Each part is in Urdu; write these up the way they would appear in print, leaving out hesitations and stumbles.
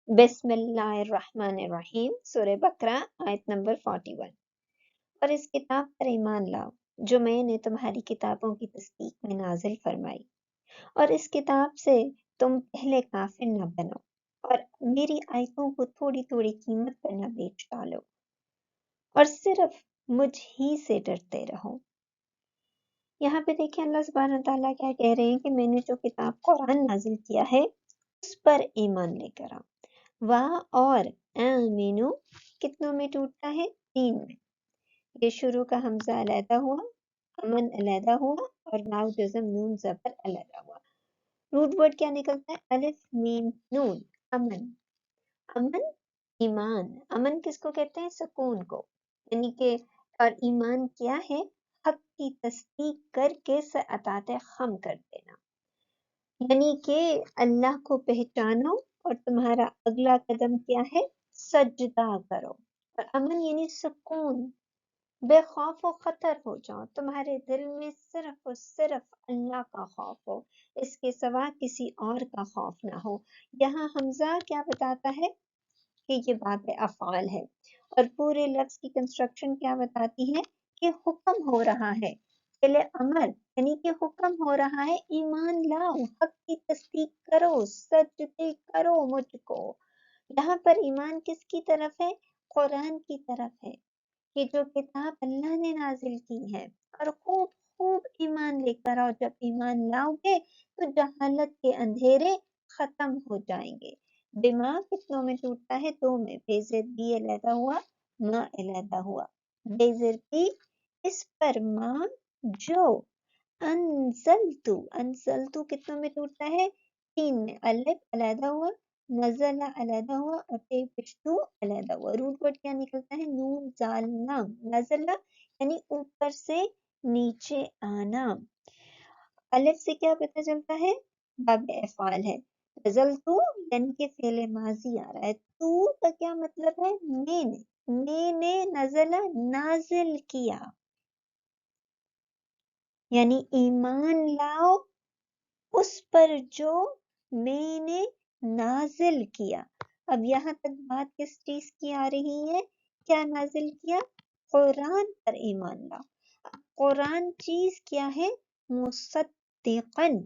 بسم اللہ الرحمن الرحیم، سورہ بقرہ آیت نمبر 41۔ اور اس کتاب پر ایمان لاؤ جو میں نے تمہاری کتابوں کی تصدیق میں نازل فرمائی، اور اس کتاب سے تم پہلے کافر نہ بنو، اور میری آیتوں کو تھوڑی تھوڑی قیمت پر نہ بیچ ڈالو، اور صرف مجھ ہی سے ڈرتے رہو۔ یہاں پہ دیکھیں اللہ سبحانہ تعالیٰ کیا کہہ رہے ہیں کہ میں نے جو کتاب قرآن نازل کیا ہے اس پر ایمان لے کر آؤ۔ واہ اور آمینو کتنوں میں ٹوٹتا ہے؟ 3 میں۔ یہ شروع کا حمزہ علیحدہ ہوا، امن علیحدہ ہوا، اور واو جزم نون زبر علیحدہ ہوا۔ روٹ ورڈ کیا نکلتا ہے؟ الف میم نون، امن۔ امن ایمان، امن کس کو کہتے ہیں؟ سکون کو، یعنی کہ اور ایمان کیا ہے؟ حق کی تصدیق کر کے سعادت خم کر دینا، یعنی کہ اللہ کو پہچانو اور تمہارا اگلا قدم کیا ہے؟ سجدہ کرو۔ اور امن یعنی سکون، بے خوف و خطر ہو جاؤ، تمہارے دل میں صرف اور صرف اللہ کا خوف ہو، اس کے سوا کسی اور کا خوف نہ ہو۔ یہاں حمزہ کیا بتاتا ہے کہ یہ باب افعال ہے، اور پورے لفظ کی کنسٹرکشن کیا بتاتی ہے کہ حکم ہو رہا ہے، فعل امر یعنی کہ حکم ہو رہا ہے ایمان لاؤ، حق کی تصدیق کرو، سجدے کرو مجھ کو۔ یہاں پر ایمان کس کی طرف ہے؟ قرآن کی طرف ہے، کہ جو کتاب اللہ نے نازل کی ہے، اور خوب خوب ایمان لے کر آؤ۔ جب ایمان لاؤ گے تو جہالت کے اندھیرے ختم ہو جائیں گے۔ دماغ کتنوں میں ٹوٹتا ہے؟ 2 میں۔ بے زیر بی علیحدہ ہوا، ماں علیحدہ ہوا۔ بے زیر بی اس پر ماں جو، انزلتو، انزلتو کتنوں میں ٹوٹتا ہے؟ 3 میں۔ الف علیحدہ ہوا، نزلہ علیحدہ ہوا، اور تے پشتو علیحدہ ہوا۔ روٹ ورڈ کیا نکلتا ہے؟ نون زال لام۔ نزلہ یعنی اوپر سے نیچے آنا۔ الف سے کیا پتہ چلتا ہے؟ باب افعال ہے۔ نزلتو یعنی کہ فعل ماضی آ رہا ہے۔ تو کا کیا مطلب ہے؟ میں نے نزلہ نازل کیا، یعنی ایمان لاؤ اس پر جو میں نے نازل کیا۔ اب یہاں تک بات کس چیز کی آ رہی ہے؟ کیا نازل کیا؟ قرآن پر ایمان لاؤ۔ اب قرآن چیز کیا ہے؟ مصدقن۔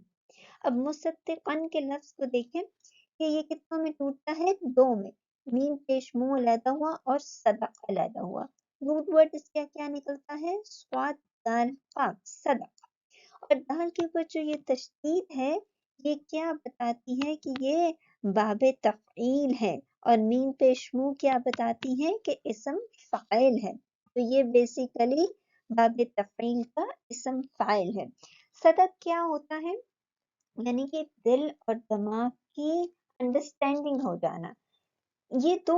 اب مصدقن کے لفظ کو دیکھیں کہ یہ کتنوں میں ٹوٹتا ہے؟ 2 میں۔ میم پیش منہ علیحدہ ہوا اور صدق علیحدہ ہوا۔ روٹ ورڈ اس کا کیا نکلتا ہے؟ سواد دال قاف، صدق۔ اور دال کے اوپر جو یہ تشدید ہے یہ کیا بتاتی ہے؟ کہ یہ باب تفعیل ہے، اور میم پیش منہ کیا بتاتی ہے؟ کہ اسم فاعل ہے۔ تو یہ بیسیکلی باب تفعیل کا اسم فاعل ہے۔ صدق کیا ہوتا ہے؟ یعنی کہ دل اور دماغ کی انڈرسٹینڈنگ ہو جانا۔ یہ 2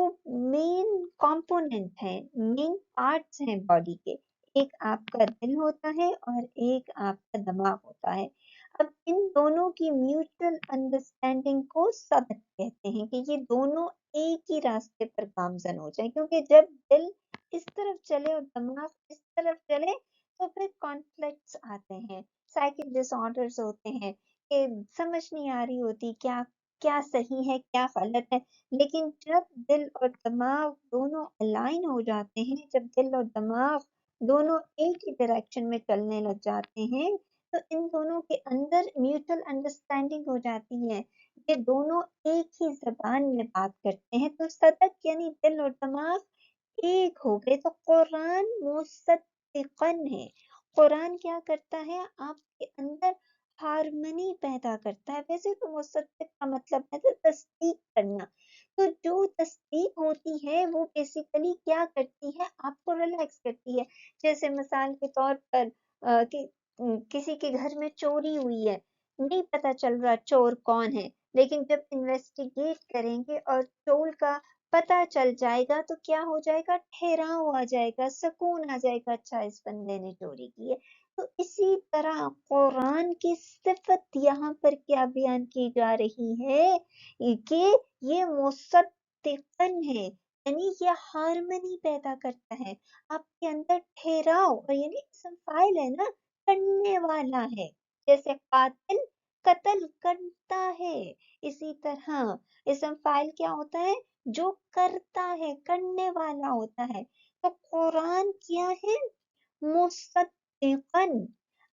مین کمپوننٹ ہیں، مین پارٹس ہیں باڈی کے، ایک آپ کا دل ہوتا ہے اور ایک آپ کا دماغ ہوتا ہے۔ اب ان دونوں کی میوچل انڈرسٹینڈنگ کو صدق کہتے ہیں، کہ یہ دونوں ایک ہی راستے پر گامزن ہو جائیں، کیونکہ جب دل اس طرف چلے اور دماغ اس طرف چلے تو پھر کانفلکٹس آتے ہیں، سائیکل ڈس آرڈرز ہوتے ہیں، کہ سمجھ نہیں آ رہی ہوتی کیا کیا صحیح ہے کیا غلط ہے۔ لیکن جب دل اور دماغ دونوں الائن ہو جاتے ہیں، جب دل اور دماغ دونوں ایک ہی ڈائریکشن میں چلنے لگ جاتے ہیں، تو ان دونوں کے اندر میوچل انڈرسٹینڈنگ ہو جاتی ہے، یہ دونوں ایک ہی زبان میں بات کرتے ہیں۔ تو صدق یعنی دل اور دماغ ایک ہو گئے۔ تو قرآن مصدقن ہے، قرآن کیا کرتا ہے؟ آپ کے اندر ہارمنی پیدا کرتا ہے۔ ویسے تو مصدق کا مطلب ہے تو تصدیق کرنا، تو جو تصدیق ہوتی ہے وہ بیسیکلی کیا کرتی ہے؟ آپ کو ریلیکس کرتی ہے۔ جیسے مثال کے طور پر کہ کسی کے گھر میں چوری ہوئی ہے، نہیں پتا چل رہا چور کون ہے، لیکن جب انویسٹیگیٹ کریں گے اور چور کا پتا چل جائے گا تو کیا ہو جائے گا؟ ٹھہراؤ آ جائے گا، سکون آ جائے گا، اچھا اس بندے نے چوری کی ہے۔ تو اسی طرح قرآن کی صفت یہاں پر کیا بیان کی جا رہی ہے؟ کہ یہ مصدقن ہے، یعنی یہ ہارمنی پیدا کرتا ہے آپ کے اندر، ٹھہراؤ، اور یعنی اسم فاعل ہے نا، کرنے والا ہے۔ جیسے قاتل قتل کرتا ہے. اسی طرح اسم فاعل کیا ہوتا ہے؟ جو کرتا ہے، کرنے والا ہوتا ہے. تو قرآن کیا ہے؟ مصدقن.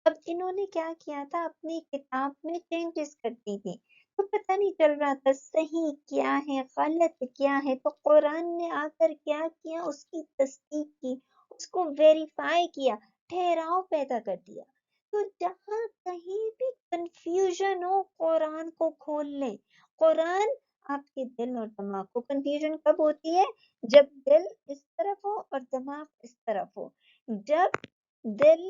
اب انہوں نے کیا کیا تھا؟ اپنی کتاب میں چینجز کرتی تھی، تو پتہ نہیں چل رہا تھا صحیح کیا ہے غلط کیا ہے. تو قرآن نے آ کر کیا کیا؟ اس کی تصدیق کی، اس کو ویریفائی کیا، ٹھہراؤ پیدا کر دیا. تو جہاں کہیں بھی کنفیوژن ہو قرآن کو کھول لیں. قرآن آپ کے دل اور دماغ کو، کنفیوژن کب ہوتی ہے؟ جب دل اس طرف ہو اور دماغ اس طرف ہو. جب دل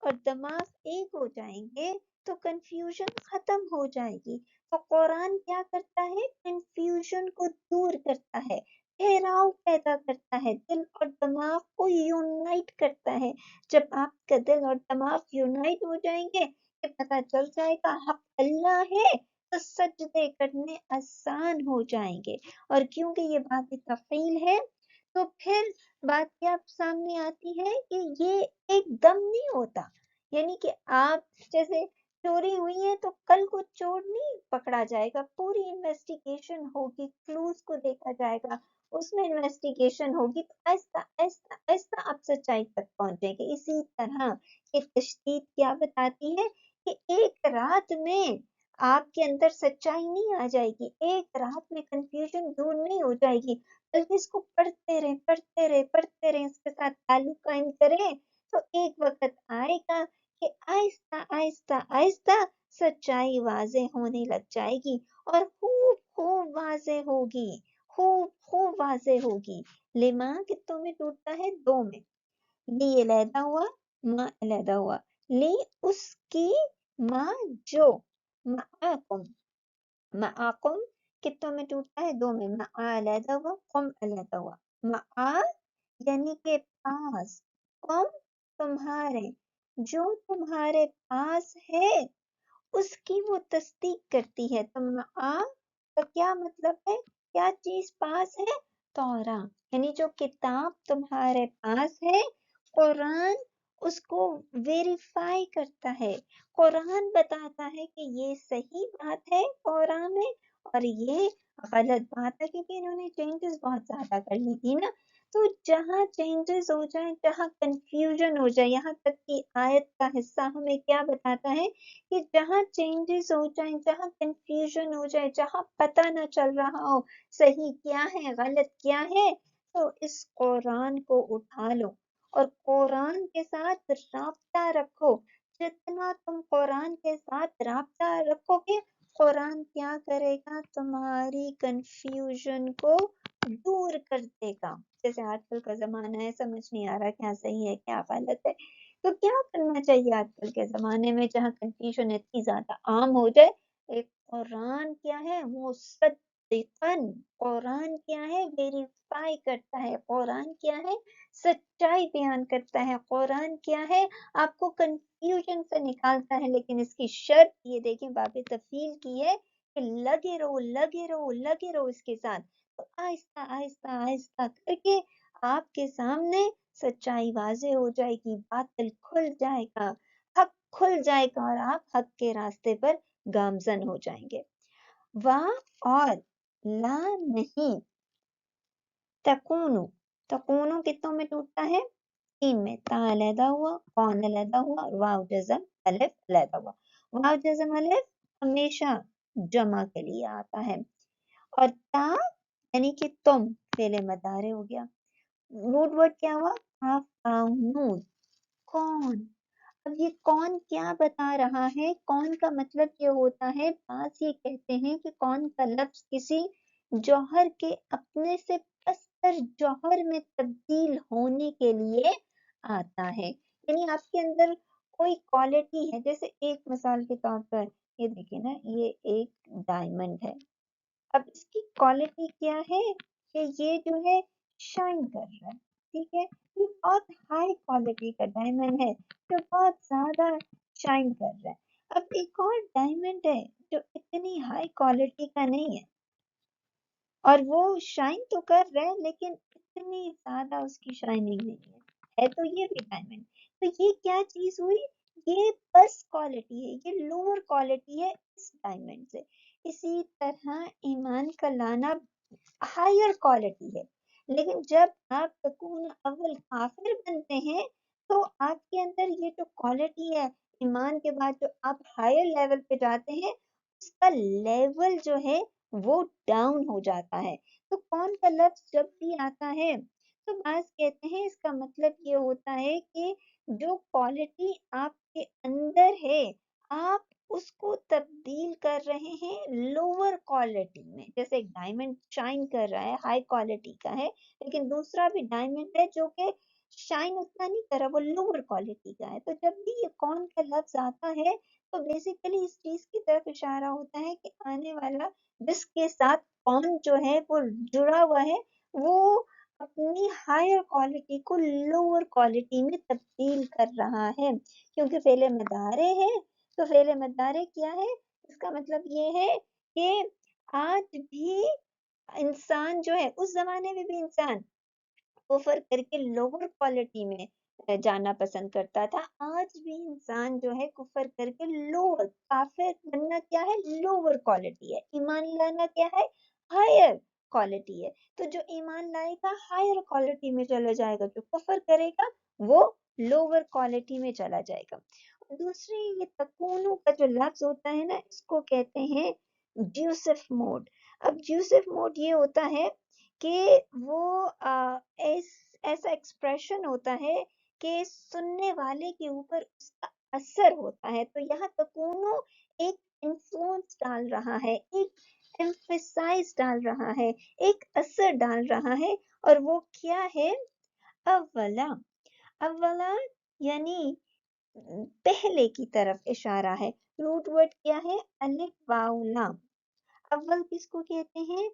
اور دماغ ایک ہو جائیں گے تو کنفیوژن ختم ہو جائے گی. تو قرآن کیا کرتا ہے؟ کنفیوژن کو دور کرتا ہے، ٹھہراؤ پیدا کرتا ہے، دل اور دماغ کو یونائٹ کرتا ہے. جب آپ کا دل اور دماغ یونائٹ ہو جائیں گے کہ پتہ چل جائے گا حق اللہ ہے، تو سجدے کرنے آسان ہو جائیں گے. اور کیونکہ یہ بات تفصیل ہے تو پھر بات کیا سامنے آتی ہے کہ یہ ایک دم نہیں ہوتا. یعنی کہ آپ جیسے چوری ہوئی ہے تو کل کو چور نہیں پکڑا جائے گا، پوری انویسٹیگیشن ہوگی، کلوز کو دیکھا جائے گا، اس میں انویسٹیگیشن ہوگی، تو آہستہ آہستہ آہستہ آپ سچائی تک پہنچیں گے. اسی طرح یہ تشدید کیا بتاتی ہے کہ ایک رات میں آپ کے اندر سچائی نہیں آ جائے گی، ایک رات میں کنفیوژن دور نہیں ہو جائے گی، بلکہ اس کو پڑھتے رہیں پڑھتے رہیں پڑھتے رہیں، اس کے ساتھ تعلق قائم کریں تو ایک وقت آئے گا کہ آہستہ آہستہ آہستہ سچائی واضح ہونے لگ جائے گی اور خوب خوب واضح ہوگی، خوب خوب واضح ہوگی. لما کتوں میں ٹوٹتا ہے؟ دو میں. لی علیحدہ ہوا، ماں علیحدہ ہوا. لی اس کی، ماں جو، معاکم. معاکم کتوں میں ٹوٹتا ہے؟ دو میں. مع علیحدہ ہوا، قم علیحدہ ہوا. مع یعنی کہ پاس، قم تمہارے، جو تمہارے پاس ہے اس کی وہ تصدیق کرتی ہے. تو مع کا کیا مطلب ہے؟ کیا چیز پاس ہے؟ تورات، یعنی جو کتاب تمہارے پاس ہے، قرآن اس کو ویریفائی کرتا ہے. قرآن بتاتا ہے کہ یہ صحیح بات ہے قرآن میں اور یہ غلط بات ہے، کیونکہ انہوں نے چینجز بہت زیادہ کر لی تھی نا. تو جہاں چینجز ہو جائیں، جہاں کنفیوژن ہو جائے، یہاں تک کہ آیت کا حصہ ہمیں کیا بتاتا ہے کہ جہاں چینجز ہو جائیں، جہاں کنفیوژن ہو جائے، جہاں پتہ نہ چل رہا ہو صحیح کیا ہے غلط کیا ہے، تو اس قرآن کو اٹھا لو اور قرآن کے ساتھ رابطہ رکھو. جتنا تم قرآن کے ساتھ رابطہ رکھو گے، قرآن کیا کرے گا؟ تمہاری کنفیوژن کو دور کر دے گا. جیسے آج کل کا زمانہ ہے، سمجھ نہیں آ رہا کیا صحیح ہے کیا غلط ہے، تو کیا کرنا چاہیے آج کل کے زمانے میں جہاں کنفیوژن اتنی زیادہ عام ہو جائے؟ ایک قرآن کیا ہے؟ مصدقن. قرآن کیا ہے؟ ویریفائی کرتا ہے. قرآن کیا ہے؟ سچائی بیان کرتا ہے. قرآن کیا ہے؟ آپ کو کنفیوژن سے نکالتا ہے. لیکن اس کی شرط یہ دیکھیں باب تفصیل کی ہے کہ لگے رہو لگے رہو لگے رہو اس کے ساتھ. تو آہستہ آہستہ آہستہ کر کے آپ کے سامنے سچائی واضح ہو جائے گی، باطل کھل جائے گا، حق کھل جائے گا اور آپ حق کے راستے پر گامزن ہو جائیں گے. اور لا نہیں. تکونو، تکونو کتوں میں ٹوٹتا ہے؟ تین میں. تا علیحدہ ہوا، کون علیحدہ ہوا، واو جزم الف علیحدہ ہوا. واو جزم الف ہمیشہ جمع کے لیے آتا ہے. اور تا یعنی کہ تم، فعل مضارع ہو گیا. روٹ ورڈ کیا ہوا؟ نون. کون. اب یہ کون کیا بتا رہا ہے؟ کون کا مطلب یہ ہوتا ہے، بعض یہ کہتے ہیں کہ کون کا لفظ کسی جوہر کے اپنے سے پستر جوہر میں تبدیل ہونے کے لیے آتا ہے. یعنی آپ کے اندر کوئی کوالٹی ہے، جیسے ایک مثال کے طور پر یہ دیکھیں نا، یہ ایک ڈائمنڈ ہے. اب اس کی کوالٹی کیا ہے کہ یہ جو ہے شائن کر رہا ہے، ٹھیک ہے، یہ بہت ہائی کوالٹی کا ڈائمنڈ ہے جو بہت زیادہ شائن کر رہا ہے. اب ایک اور ڈائمنڈ ہے جو اتنی ہائی کوالٹی کا نہیں ہے اور وہ شائن تو کر رہا ہے لیکن اتنی زیادہ اس کی شائننگ نہیں ہے تو یہ بھی ڈائمنڈ. تو یہ کیا چیز ہوئی یہ بس کوالٹی ہے، یہ لوور کوالٹی ہے اس ڈائمنڈ سے. اسی طرح ایمان کا لانا ہائر کوالٹی ہے. لیکن جب آپ تکون اول کافر بنتے ہیں تو آپ کے اندر یہ جو کوالٹی ہے ایمان کے بعد جو آپ ہائر لیول پہ جاتے ہیں اس کا لیول جو ہے وہ ڈاؤن ہو جاتا ہے. تو کون کا لفظ جب بھی آتا ہے تو بعض کہتے ہیں اس کا مطلب یہ ہوتا ہے کہ جو کوالٹی آپ کے اندر ہے آپ اس کو تبدیل کر رہے ہیں لوور کوالٹی میں. جیسے ایک ڈائمنڈ شائن کر رہا ہے ہائی کوالٹی کا ہے لیکن دوسرا بھی ڈائمنڈ ہے جو کہ شائن اتنا نہیں کر رہا، وہ لوور کوالٹی کا ہے. تو جب بھی یہ کون کا لفظ آتا ہے تو بیسیکلی اس چیز کی طرف اشارہ ہوتا ہے کہ آنے والا جس کے ساتھ کون جو ہے وہ جڑا ہوا ہے وہ اپنی ہائر کوالٹی کو لوور کوالٹی میں تبدیل کر رہا ہے. کیونکہ فعل مضارع ہے تو فعل مضارع کیا ہے، اس کا مطلب یہ ہے کہ آج بھی انسان جو ہے اس زمانے میں بھی انسان کفر کر کے لوور کوالٹی میں جانا پسند کرتا تھا. آج بھی انسان جو ہے کفر کر کے لوور، کافر بننا کیا ہے لوور کوالٹی ہے، ایمان لانا کیا ہے ہائر کوالٹی ہے. تو جو ایمان لائے گا ہائر کوالٹی میں چلا جائے گا، جو کفر کرے گا وہ لوور کوالٹی میں چلا جائے گا. دوسری یہ تکونو کا جو لفظ ہوتا ہے نا اس کو کہتے ہیں جیوسف موڈ. اب جیوسف موڈ یہ ہوتا ہے کہ وہ ایسا ایکسپریشن ہوتا ہے کہ سننے والے کے اوپر اس کا اثر ہوتا ہے. تو یہاں تکونو ایک انفلوئنس ڈال رہا ہے، ایک ایمفیسائز ڈال رہا ہے، ایک اثر ڈال رہا ہے. اور وہ کیا ہے؟ اولا. اولا یعنی پہلے کی طرف اشارہ ہے. روٹ ورڈ کیا ہے؟ الف واو لام. اول کس کو کہتے ہیں؟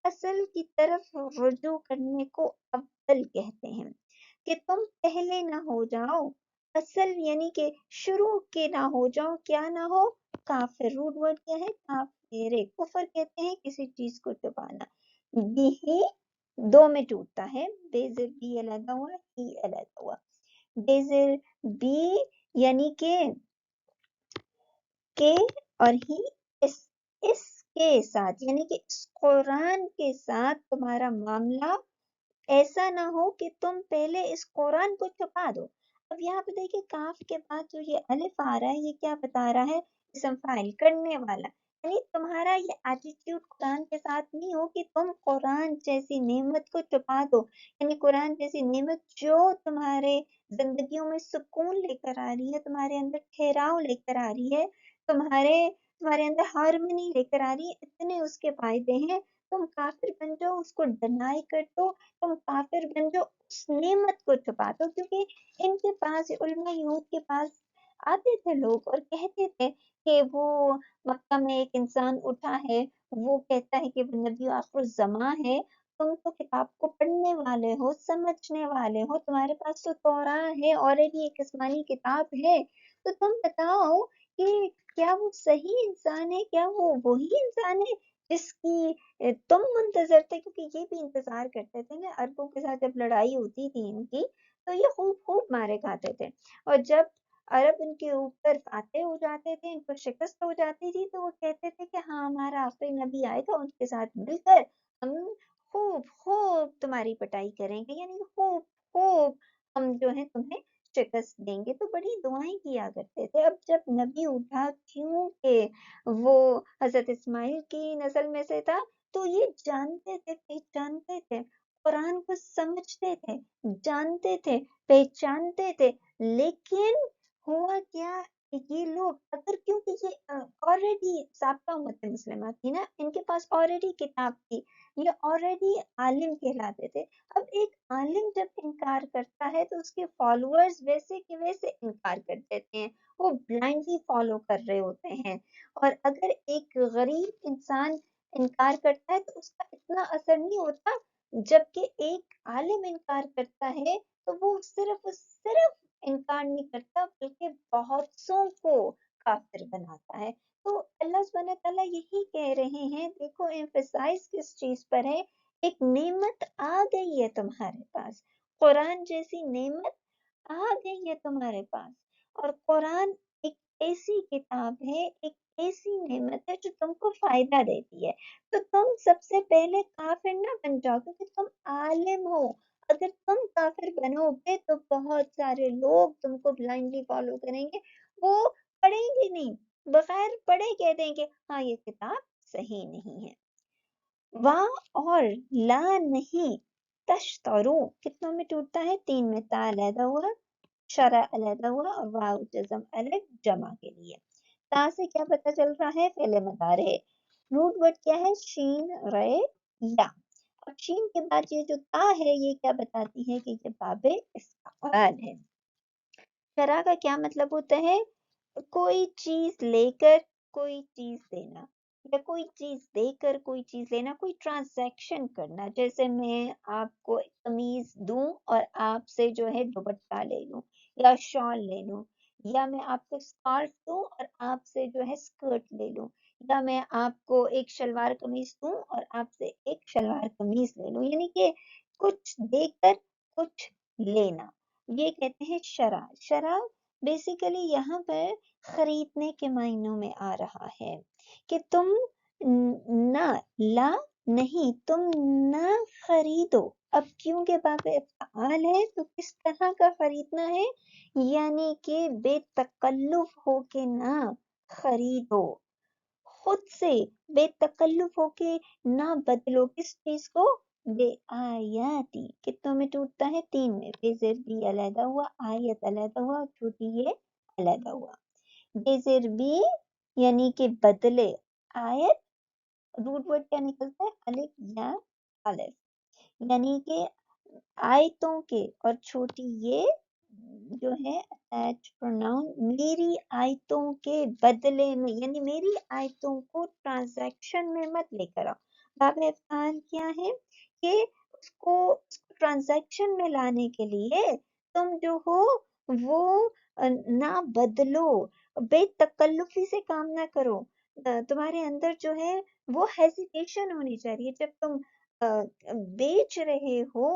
اصل کی طرف رجوع کرنے کو اول کہتے ہیں. کہ تم پہلے نہ ہو جاؤ، اصل یعنی کہ شروع کے نہ ہو جاؤ، کیا نہ ہو؟ کافر. روٹ ورڈ کیا ہے؟ کافر. کفر کہتے ہیں کسی چیز کو چھپانا. بھی دو میں ٹوٹتا ہے، بیزر بی علیحدہ ہوا، ہی علیحدہ ہوا. بیزر بی یعنی کہ اور ہی اس کے ساتھ یعنی کہ اس قرآن کے ساتھ تمہارا معاملہ ایسا نہ ہو کہ تم پہلے اس قرآن کو چھپا دو. اب یہاں پہ دیکھیں کاف کے بعد جو یہ الف آ رہا ہے یہ کیا بتا رہا ہے؟ اسم فاعل کرنے والا. یعنی تمہارا یہ ایٹیٹیوڈ قرآن کے ساتھ نہیں ہو کہ تم قرآن جیسی نعمت کو چھپا دو. یعنی قرآن جیسی نعمت جو تمہارے زندگیوں میں سکون لے کر آ رہی ہے، تمہارے اندر ٹھہراؤ لے کر آ رہی ہے، تمہارے اندر ہارمنی لے کر آ رہی ہے، اتنے اس کے فائدے ہیں. تم کافر بن جاؤ، اس کو ڈینائی کر دو، تم کافر بن جاؤ، اس نعمت کو چھپا دو. کیونکہ ان کے پاس علماء یہود کے پاس آتے تھے لوگ اور کہتے تھے کہ وہ مکہ میں ایک انسان اٹھا ہے، وہ کہتا ہے کہ وہ نبی آخر الزمان ہے. تم تو کتاب کو پڑھنے والے ہو، سمجھنے والے ہو، تمہارے پاس تو توراہ ہے، آلریڈی ایک آسمانی کتاب ہے. تو تم بتاؤ کہ کیا وہ صحیح انسان ہے؟ کیا وہ وہی انسان ہے جس کی تم منتظر تھے؟ کیونکہ یہ بھی انتظار کرتے تھے نا، عربوں کے ساتھ جب لڑائی ہوتی تھی ان کی تو یہ خوب خوب مارے کھاتے تھے. اور جب عرب ان کے اوپر فاتح ہو جاتے تھے، ان پر شکست ہو جاتی تھی تو وہ کہتے تھے کہ ہاں ہمارا آخری نبی آئے گا، ان کے ساتھ مل کر ہم خوب خوب تمہاری پٹائی کریں گے، یعنی خوب خوب ہم جو ہے تمہیں شکست دیں گے. تو بڑی دعائیں کیا کرتے تھے. اب جب نبی اٹھا کیونکہ وہ حضرت اسماعیل کی نسل میں سے تھا تو یہ جانتے تھے، پہچانتے تھے، قرآن کو سمجھتے تھے، جانتے تھے، پہچانتے تھے. لیکن ہوا کیا کہ یہ لوگ اگر کیونکہ یہ آلریڈی سابقہ امت مسلمہ تھی نا، ان کے پاس آلریڈی کتاب تھی، یہ آلریڈی عالم کہلاتے تھے. اب ایک عالم جب انکار کرتا ہے تو اس کے فالوورز ویسے کے ویسے انکار کر دیتے ہیں، وہ بلائنڈلی فالو کر رہے ہوتے ہیں. اور اگر ایک غریب انسان انکار کرتا ہے تو اس کا اتنا اثر نہیں ہوتا، جبکہ ایک عالم انکار کرتا ہے تو وہ صرف انکار نہیں کرتا بلکہ بہت سوں کو کافر بناتا ہے. تو اللہ سبحانہ تعالیٰ یہی کہہ رہے ہیں، دیکھو ایمفسائز کس چیز پر ہے؟ ایک نعمت آ گئی ہے تمہارے پاس، قرآن جیسی نعمت آ گئی ہے تمہارے پاس، اور قرآن ایک ایسی کتاب ہے، ایک ایسی نعمت ہے جو تم کو فائدہ دیتی ہے. تو تم سب سے پہلے کافر نہ بن جاؤ کیونکہ تم عالم ہو. اگر تم کافر بنو گے تو بہت سارے لوگ تم کو بلائنڈلی فالو کریں گے، وہ پڑھیں گے نہیں، بغیر پڑھے کہہ دیں گے ہاں یہ کتاب صحیح نہیں ہے. واں اور لا نہیں، تشترو کتنوں میں ٹوٹتا ہے؟ 3 میں. تا علیحدہ ہوا، شرع علیحدہ ہوا اور واو جزم الگ جمع کے لیے. تا سے کیا پتہ چل رہا ہے؟ فعل مضارع. روٹ ورڈ کیا ہے؟ شین رے یا. اور شین کے بعد یہ جو تا ہے یہ کیا بتاتی ہے کہ یہ باب استقبال ہے. شرع کا کیا مطلب ہوتا ہے؟ کوئی چیز لے کر کوئی چیز دینا، یا کوئی چیز دے کر کوئی چیز لینا، کوئی ٹرانزیکشن کرنا. جیسے میں آپ کو قمیض دوں اور آپ سے جو ہے دوپٹہ لے لوں یا شال لے لوں، یا میں آپ کو اسکارف دوں اور آپ سے جو ہے اسکرٹ لے لوں، یا میں آپ کو ایک شلوار قمیض دوں اور آپ سے ایک شلوار قمیض لے لوں. یعنی کہ کچھ دے کر کچھ لینا، یہ کہتے ہیں شرع. شرع بیسیکلی یہاں پر خریدنے کے معنوں میں آ رہا ہے کہ تم نہ، لا نہیں، تم نہ خریدو. اب کیونکہ باب افعال ہے تو کس طرح کا خریدنا ہے؟ یعنی کہ بے تکلف ہو کے نہ خریدو، خود سے بے تکلف ہو کے نہ بدلو. کس چیز کو؟ بے آیاتی. کتنوں میں ٹوٹتا ہے؟ 3 میں. بے زیر بی علیحدہ ہوا، آیت علیحدہ ہوا، چھوٹی یہ علیحدہ ہوا. بے زیر بی یعنی کہ بدلے. آیت روٹ ورڈ کیا نکلتا ہے؟ الف یا الف. یعنی کہ آیتوں کے، اور چھوٹی یہ جو ہے attached pronoun، میری آیتوں کے بدلے میں، یعنی میری آیتوں کو ٹرانزیکشن میں مت لے کر آؤ. باب افعال کیا ہے کہ اس کو ٹرانزیکشن میں لانے کے لیے تم جو ہو وہ نہ بدلو، بے تکلفی سے کام نہ کرو. تمہارے اندر جو ہے وہ ہیزیٹیشن ہونی چاہیے جب تم بیچ رہے ہو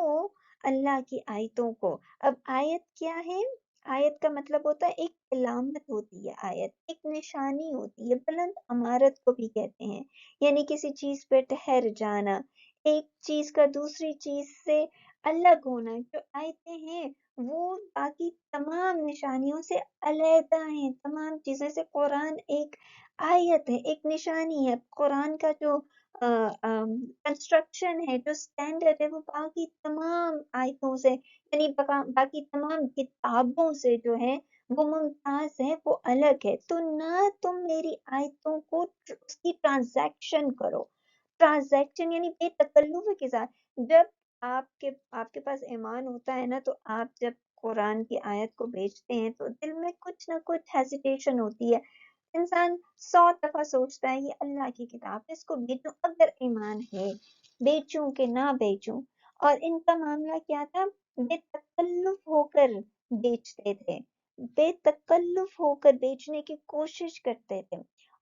اللہ کی آیتوں کو. اب آیت کیا ہے؟ آیت کا مطلب ہوتا ہے ایک علامت ہوتی ہے، آیت ایک نشانی ہوتی ہے. بلند عمارت کو بھی کہتے ہیں، یعنی کسی چیز پہ ٹھہر جانا، ایک چیز کا دوسری چیز سے الگ ہونا. جو آیتیں ہیں وہ باقی تمام نشانیوں سے علیحدہ ہیں، تمام چیزوں سے. قرآن ایک آیت ہے، ایک نشانی ہے. قرآن کا جو کنسٹرکشن ہے، جو اسٹینڈرڈ ہے، وہ باقی تمام آیتوں سے، یعنی باقی تمام کتابوں سے جو ہے وہ ممتاز ہے، وہ الگ ہے. تو نہ تم میری آیتوں کو اس کی ٹرانزیکشن کرو. ٹرانزیکشن یعنی بے تکلف کے ساتھ. جب آپ کے پاس ایمان ہوتا ہے نا، تو آپ جب قرآن کی آیت کو بیچتے ہیں تو دل میں کچھ نہ کچھ ہیزیٹیشن ہوتی ہے. انسان 100 دفعہ سوچتا ہے یہ اللہ کی کتاب ہے، اس کو بیچوں اگر ایمان ہے، بیچوں کہ نہ بیچوں. اور ان کا معاملہ کیا تھا؟ بے تکلف ہو کر بیچتے تھے، بے تکلف ہو کر بیچنے کی کوشش کرتے تھے.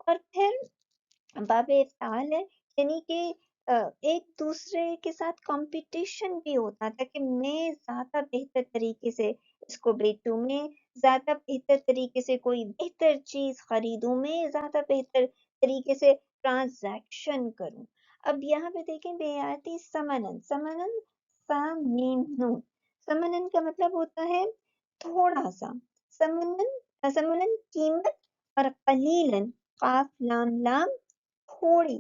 اور پھر باب افعال ہے، یعنی کہ ایک دوسرے کے ساتھ کمپٹیشن بھی ہوتا تھا کہ میں زیادہ بہتر طریقے سے اس کو بیچوں، میں زیادہ بہتر طریقے سے کوئی بہتر چیز خریدوں، میں زیادہ بہتر طریقے سے ٹرانزیکشن کروں. اب یہاں پہ دیکھیں بے آتی سمنن. سمنن سامین نون. سمنن کا مطلب ہوتا ہے تھوڑا سا. سمنن قیمت، اور قلیلن قاف لام لام تھوڑی،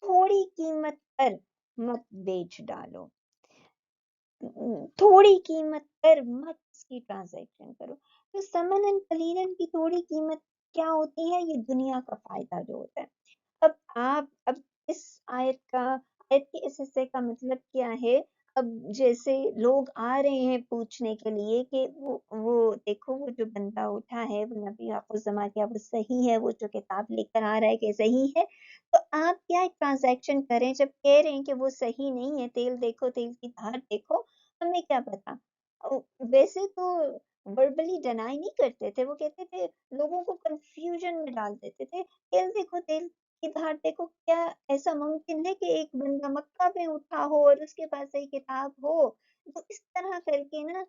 تھوڑی قیمت پر مت بیچ ڈالو، تھوڑی قیمت پر مت اس کی ٹرانزیکشن کرو. تو سمنن قلیلن کی تھوڑی قیمت کیا ہوتی ہے؟ یہ دنیا کا فائدہ جو ہوتا ہے. اب اس آیت کے اس حصے کا مطلب کیا ہے؟ اب جیسے لوگ آ رہے ہیں پوچھنے کے لیے کہ وہ دیکھو وہ جو بندہ اٹھا ہے وہ نبی آخر زمان کیا وہ صحیح ہے؟ وہ جو کتاب لے کر آ رہا ہے کہ صحیح ہے؟ تو آپ کیا ٹرانزیکشن کریں جب کہہ رہے ہیں کہ وہ صحیح نہیں ہے؟ تیل دیکھو، تیل کی دھار دیکھو، ہمیں کیا پتا. ویسے تو وربلی ڈینائی نہیں کرتے تھے، وہ کہتے تھے، لوگوں کو کنفیوژن میں ڈال دیتے تھے. تیل دیکھو، تیل کی دھار دیکھو، کیا ایسا ممکن ہے کہ ایک بندہ مکہ میں اٹھا ہو اور اس کے پاس ایک کتاب ہو؟ تو اس طرح کر کے نا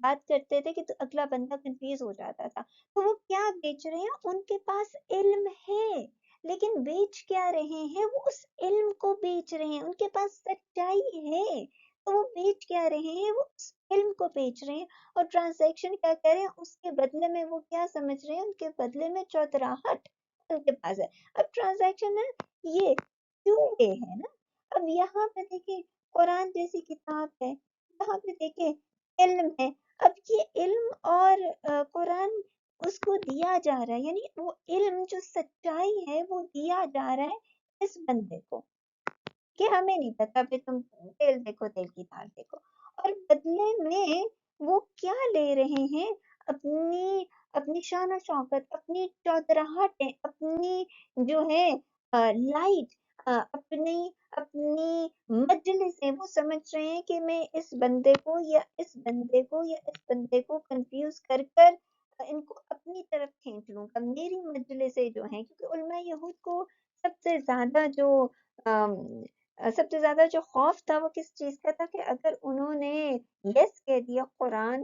بات کرتے تھے کہ تو اگلا بندہ کنفیوز ہو جاتا تھا. تو وہ کیا بیچ رہے ہیں؟ ان کے پاس علم ہے لیکن بیچ کیا رہے ہیں؟ وہ اس علم کو بیچ رہے ہیں. ان کے پاس سچائی ہے تو وہ بیچ کیا رہے ہیں؟ وہ اس علم کو بیچ رہے ہیں. اور ٹرانزیکشن کیا کریں اس کے بدلے میں؟ وہ کیا سمجھ رہے ہیں؟ ان کے بدلے میں چودراہٹ ان کے پاس ہے. اب ٹرانزیکشن ہے یہ کیوں یہ ہے نا. اب یہاں پہ دیکھیں قرآن جیسی کتاب ہے، یہاں پہ دیکھیں علم ہے. اب یہ علم اور قرآن اس کو دیا جا رہا ہے، یعنی وہ علم جو سچائی ہے وہ دیا جا رہا ہے اس بندے کو کہ ہمیں نہیں پتا، پھر تم تیل دیکھو، تیل کی دھار دیکھو. اور بدلے میں وہ کیا لے رہے ہیں؟ اپنی اپنی شان و شوکت، اپنی چودراہٹیں، اپنی جو ہے لائٹ، اپنی اپنی مجلسیں. وہ سمجھ رہے ہیں کہ میں اس بندے کو یا اس بندے کو یا اس بندے کو کنفیوز کر کر ان کو اپنی طرف کھینچ لوں گا. میری مجلسیں جو ہیں، کیونکہ علماء یہود کو سب سے زیادہ جو سب سے زیادہ جو خوف تھا وہ کس چیز کا تھا؟ کہ اگر انہوں نے یس کہہ دیا قرآن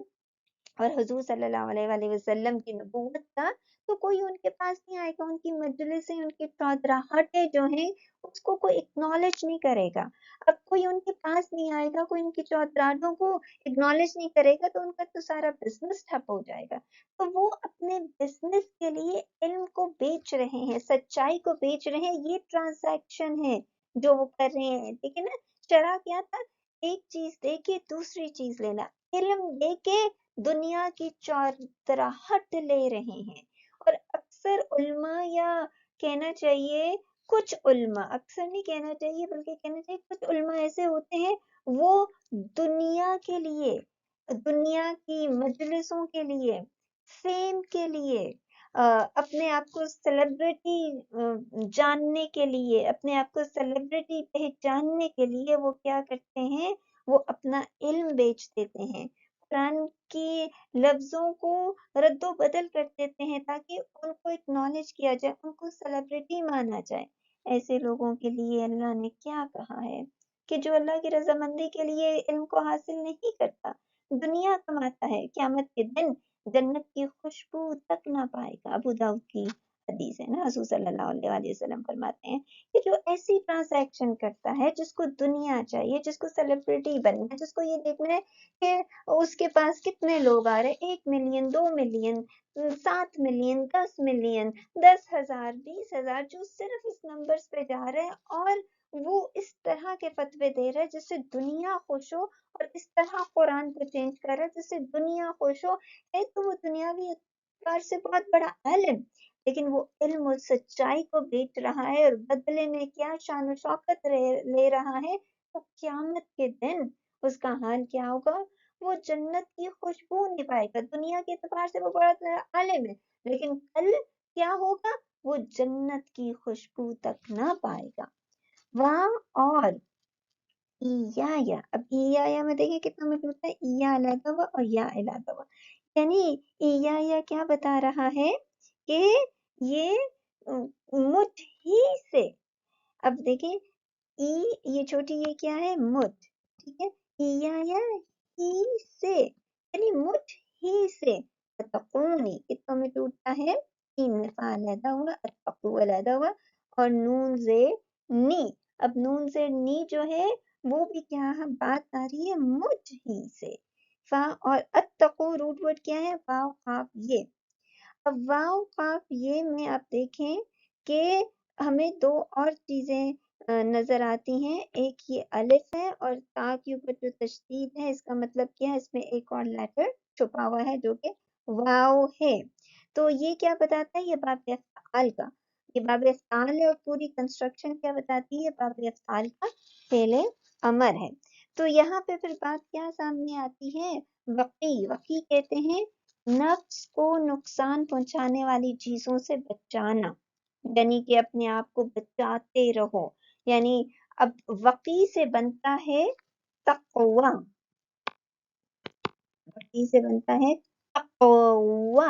اور حضور صلی اللہ علیہ وآلہ وسلم کی نبوت کا، تو کوئی ان کے پاس نہیں آئے گا. ان کی مجلسیں، ان کی چودراہٹیں جو ہیں اس کو کوئی اکنالج نہیں کرے گا. اب کوئی ان کے پاس نہیں آئے گا، کوئی ان کی چودراہٹوں کو اکنالج نہیں کرے گا، تو ان کا تو سارا بزنس ٹھپ ہو جائے گا. تو وہ اپنے بزنس کے لیے علم کو بیچ رہے ہیں، سچائی کو بیچ رہے ہیں. یہ ٹرانزیکشن ہے جو وہ کر رہے ہیں. ٹھیک ہے نا. شرع کیا تھا؟ ایک چیز دے کے دوسری چیز لینا. علم دے کے دنیا کی چودراہٹ لے رہے ہیں. اور اکثر علماء، یا کہنا چاہیے کچھ علماء، اکثر نہیں کہنا چاہیے بلکہ کہنا چاہیے کچھ علماء ایسے ہوتے ہیں وہ دنیا کے لیے، دنیا کی مجلسوں کے لیے، فیم کے لیے، اپنے آپ کو سیلیبریٹی جاننے کے لیے، اپنے آپ کو سیلیبریٹی پہچاننے کے لیے وہ کیا کرتے ہیں؟ وہ اپنا علم بیچ دیتے ہیں، قرآن کی لفظوں کو رد و بدل کر دیتے ہیں تاکہ ان کو اکنالج کیا جائے، ان کو سیلیبریٹی مانا جائے. ایسے لوگوں کے لیے اللہ نے کیا کہا ہے کہ جو اللہ کی رضامندی کے لیے علم کو حاصل نہیں کرتا، دنیا کماتا ہے، قیامت کے دن جنت کی خوشبو تک نہ پائے گا. ابو داؤد کی حدیث ہے نا. حضور صلی اللہ علیہ وآلہ وسلم فرماتے ہیں کہ جو ایسی ٹرانزیکشن کرتا ہے جس کو دنیا چاہیے، جس کو سیلیبریٹی بننا ہے، جس کو یہ دیکھنا ہے کہ اس کے پاس کتنے لوگ آ رہے ہیں، 1 ملین، 2 ملین، 7 ملین، 10 ملین، 10,000، 20,000، جو صرف اس نمبرز پہ جا رہے ہیں اور وہ اس طرح کے فتوے دے رہے ہیں جس سے دنیا خوش ہو، اور اس طرح قرآن کو چینج کر رہا ہے جس سے دنیا خوش ہو. ہے تو وہ دنیاوی اعتبار سے بہت بڑا عالم، لیکن وہ علم اور سچائی کو بیچ رہا ہے اور بدلے میں کیا شان و شوکت لے رہا ہے. تو قیامت کے دن اس کا حال کیا ہوگا؟ وہ جنت کی خوشبو نہیں پائے گا. دنیا کے اعتبار سے وہ بڑا عالم ہے، لیکن کل کیا ہوگا؟ وہ جنت کی خوشبو تک نہ پائے گا. وہاں اور یا اب یا میں دیکھیں کتنا مطلب ہوتا ہے. یا علیحدہ ہوا اور یا علیحدہ ہوا، یعنی یا کیا بتا رہا ہے کہ یہ مجھ ہی سے. اب دیکھیں یہ چھوٹی یہ کیا ہے؟ مجھ. ٹھیک ہے. یا ہی سے، یعنی مجھ ہی سے. تقونی کتوں میں ٹوٹتا ہے؟ تین میں. فا علیحدہ ہوا، اتقو علیحدہ ہوا، اور نون سے نی. اب نون سے نی جو ہے وہ بھی کیا بات آ رہی ہے؟ مجھ ہی سے. فا اور اتقو روٹ ورڈ کیا ہے؟ واو قاف یہ. اب واو قاف یہ میں آپ دیکھیں کہ ہمیں دو اور چیزیں نظر آتی ہیں. ایک یہ الف ہے اور تا کے اوپر جو تشدید ہے، اس کا مطلب کیا ہے؟ اس میں ایک اور لیٹر چھپا ہوا ہے جو کہ واو ہے. تو یہ کیا بتاتا ہے؟ یہ باب افعال کا، یہ باب افعال ہے، اور پوری کنسٹرکشن کیا بتاتی ہے؟ باب افعال کا فعل امر ہے. تو یہاں پہ پھر بات کیا سامنے آتی ہے؟ وقی. وقی کہتے ہیں نفس کو نقصان پہنچانے والی چیزوں سے بچانا، یعنی کہ اپنے آپ کو بچاتے رہو. یعنی اب وقی سے بنتا ہے تقوی، وقی سے بنتا ہے تقوی.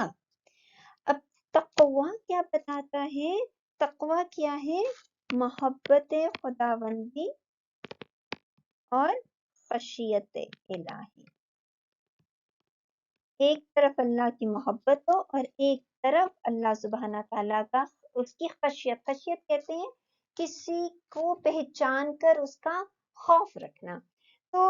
اب تقوی کیا بتاتا ہے؟ تقوی کیا ہے؟ محبت خداوندی اور خشیت الہی. ایک طرف اللہ کی محبت ہو اور ایک طرف اللہ سبحانہ تعالیٰ کا اس کی خشیت. خشیت کہتے ہیں کسی کو پہچان کر اس کا خوف رکھنا. تو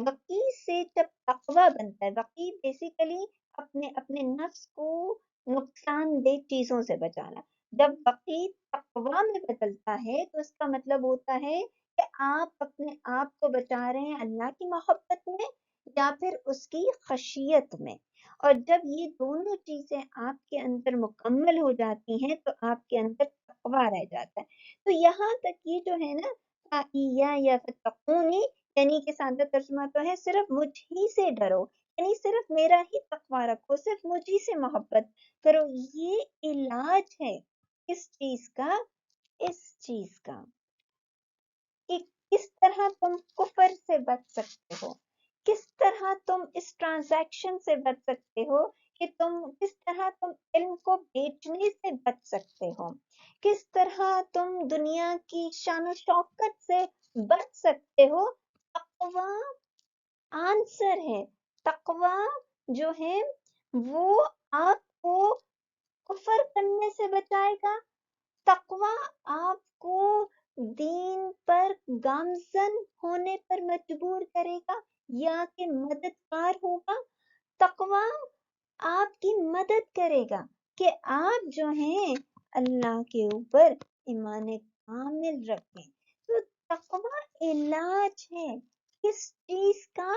وقی سے جب تقوی بنتا ہے، وقی بیسیکلی اپنے نفس کو نقصان دہ چیزوں سے بچانا. جب وقی تقوی میں بدلتا ہے تو اس کا مطلب ہوتا ہے کہ آپ اپنے آپ کو بچا رہے ہیں اللہ کی محبت میں یا پھر اس کی خشیت میں. اور جب یہ دونوں چیزیں آپ کے اندر مکمل ہو جاتی ہیں تو آپ کے اندر تقویٰ رہ جاتا ہے. تو یہاں تک یہ جو ہے نا تَقِیَّ یا تَتَّقُونِ، یعنی کہ سادہ ترجمہ تو ہے صرف مجھ ہی سے ڈرو، یعنی صرف میرا ہی تقویٰ رکھو، صرف مجھ ہی سے محبت کرو. یہ علاج ہے اس چیز کا، اس چیز کا کہ کس طرح تم کفر سے بچ سکتے ہو، کس طرح تم اس ٹرانزیکشن سے بچ سکتے ہو کہ کس طرح تم علم کو بیچنے سے بچ سکتے ہو، کس طرح تم دنیا کی شان و شوکت سے بچ سکتے ہو. تقویٰ آنسر ہے. تقویٰ جو ہے وہ آپ کو کفر کرنے سے بچائے گا. تقویٰ آپ کو دین پر گامزن ہونے پر مجبور کرے گا یا کہ مددگار ہوگا. تقویٰ آپ کی مدد کرے گا کہ آپ جو ہیں اللہ کے اوپر ایمان کامل رکھیں. تو تقویٰ علاج ہے کس چیز کا؟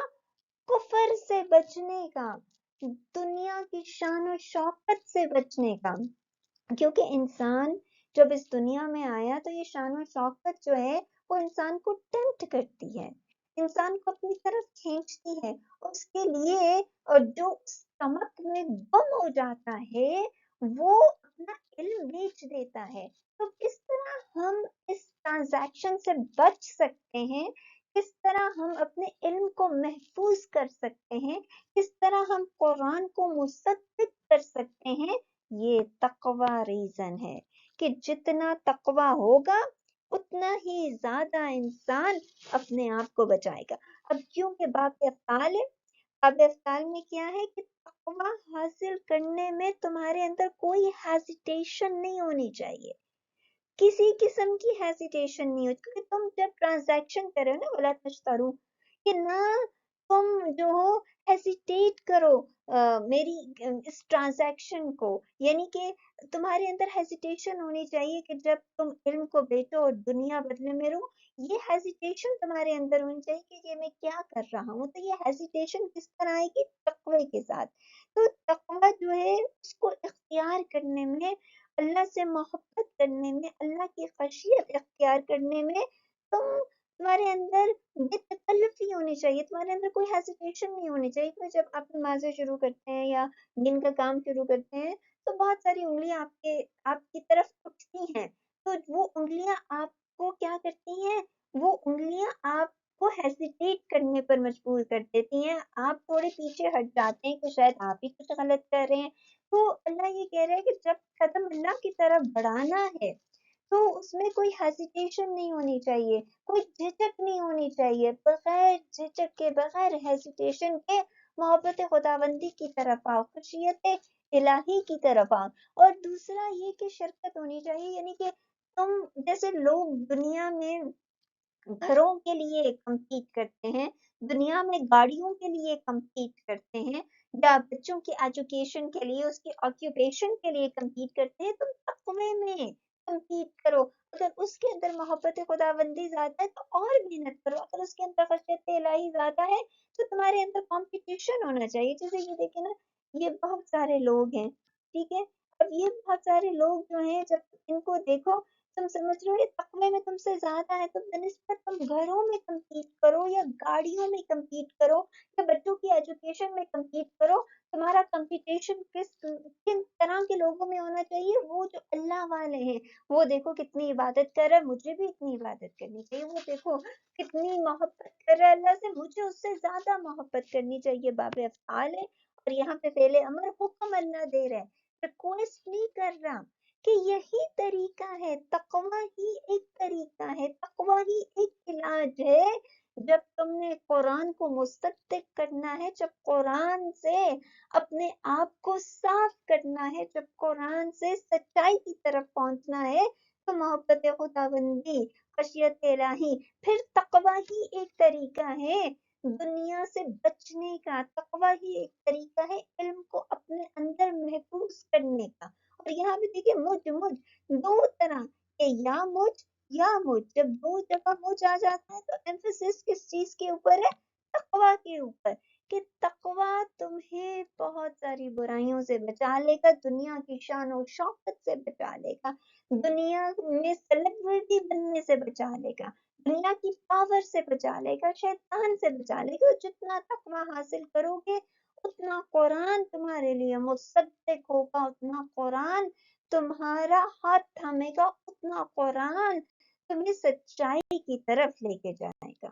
کفر سے بچنے کا، دنیا کی شان و شوکت سے بچنے کا. کیونکہ انسان جب اس دنیا میں آیا تو یہ شان و شوکت جو ہے وہ انسان کو ٹیمپٹ کرتی ہے، انسان کو اپنی طرف کھینچتی ہے. اس کے لیے اور جو سمک میں گم ہو جاتا ہے وہ اپنا علم بیچ دیتا ہے. تو کس طرح ہم اس ٹرانزیکشن سے بچ سکتے ہیں، کس طرح ہم اپنے علم کو محفوظ کر سکتے ہیں، کس طرح ہم قرآن کو مصدق کر سکتے ہیں، یہ تقوی ریزن ہے کہ جتنا تقوی ہوگا اتنا ہی زیادہ انسان اپنے آپ کو بچائے گا. اب کیونکہ باب افعال ہے، باب افعال میں کیا ہے کہ تقوی حاصل کرنے میں تمہارے اندر کوئی ہیزیٹیشن نہیں ہونی چاہیے، کسی قسم کی ہیزیٹیشن نہیں ہو. کیونکہ تم جب ٹرانزیکشن کرو نا ولا تشترو، کہ نہ تم جو ہو ہیزیٹیٹ کرو میری اس ٹرانزیکشن کو، یعنی کہ تمہارے اندر ہیزیٹیشن ہونی چاہیے کہ جب تم علم کو بیچو اور دنیا بدلے میں رو، یہ ہیزیٹیشن تمہارے اندر ہونی چاہیے کہ یہ میں کیا کر رہا ہوں. تو یہ ہیزیٹیشن کس طرح آئے گی؟ تقوی کے ساتھ. تو تقوی جو ہے اس کو اختیار کرنے میں، اللہ سے محبت کرنے میں، اللہ کی خشیت اختیار کرنے میں تمہارے اندر بے تکلفی ہونی چاہیے، تمہارے اندر کوئی ہیزیٹیشن نہیں ہونی چاہیے. کہ جب آپ نمازیں شروع کرتے ہیں یا دن کا کام شروع کرتے ہیں تو بہت ساری انگلیاں آپ کی طرف اٹھتی ہیں. تو وہ انگلیاں آپ کو کیا کرتی ہیں؟ وہ انگلیاں آپ کو ہیزیٹیٹ کرنے پر مجبور کر دیتی ہیں. آپ تھوڑے پیچھے ہٹ جاتے ہیں کہ شاید آپ ہی کچھ غلط کر رہے ہیں. تو اللہ یہ کہہ رہا ہے کہ جب قدم اللہ کی طرف بڑھانا ہے تو اس میں کوئی ہیزیٹیشن نہیں ہونی چاہیے، کوئی جھجک نہیں ہونی چاہیے. بغیر جھجک کے، بغیر ہیزیٹیشن کے محبت خداوندی کی طرف آؤ، خشیت الہی کی طرف آؤ. اور دوسرا یہ کہ شرکت ہونی چاہیے، یعنی کہ تم جیسے لوگ دنیا میں گھروں کے لیے کمپیٹ کرتے ہیں، دنیا میں گاڑیوں کے لیے کمپیٹ کرتے ہیں، یا بچوں کی ایجوکیشن کے لیے، اس کی آکیوپیشن کے لیے کمپیٹ کرتے ہیں. تم تقوی میں کمپیٹ کرو. اگر اس کے اندر محبت خداوندی زیادہ ہے تو اور محنت کرو. اگر اس کے اندر خشیت الہی زیادہ ہے تو تمہارے اندر کمپٹیشن ہونا چاہیے. جیسے یہ دیکھیں نا، یہ بہت سارے لوگ ہیں، ٹھیک ہے. اب یہ بہت سارے لوگ جو ہیں جب ان کو دیکھو تم سمجھ رہے ہو یہ تقوی میں تم سے زیادہ ہے، تو بنسبت تم گھروں میں کمپیٹ کرو یا گاڑیوں میں کمپیٹ کرو یا بچوں کی ایجوکیشن میں کمپیٹ کرو. تمہارا کمپٹیشن کن طرح کے لوگوں میں ہونا چاہیے؟ وہ جو اللہ والے ہیں. وہ دیکھو کتنی عبادت کر رہا ہے، مجھے بھی اتنی عبادت کرنی چاہیے. وہ دیکھو کتنی محبت کر رہا ہے اللہ سے، مجھے اس سے زیادہ محبت کرنی چاہیے. باب افعال ہے اور یہاں پہ فعل امر حکم اللہ دے رہا ہے، ریکویسٹ نہیں کر رہا. کہ یہی طریقہ ہے، تقوی ہی ایک طریقہ ہے، تقوی ہی ایک علاج ہے۔ جب تم نے قرآن کو مصدق کرنا ہے، جب قرآن سے اپنے آپ کو صاف کرنا ہے، جب قرآن سے سچائی کی طرف پہنچنا ہے، تو محبت خداوندی، خشیت الہی، پھر تقوی ہی ایک طریقہ ہے دنیا سے بچنے کا، تقوی ہی ایک طریقہ ہے علم کو اپنے اندر محفوظ کرنے کا۔ اور یہاں پہ دیکھیے مجھ دو طرح کہ یا مجھ، جب دو جگہ مجھ آ جاتا ہے تو ایمفیسس کس چیز کے اوپر ہے؟ تقوی کے اوپر، کہ تقوی تمہیں بہت ساری برائیوں سے بچا لے گا، دنیا کی شان و شوکت سے بچا لے گا، دنیا میں سیلیبریٹی بننے سے بچا لے گا، دنیا کی پاور سے بچا لے گا، شیطان سے بچا لے گا۔ جتنا تقوی حاصل کرو گے اتنا قرآن تمہارے لیے مصدق ہوگا، اتنا قرآن تمہارا ہاتھ تھامے گا، اتنا قرآن تمہیں سچائی کی طرف لے کے جائے گا۔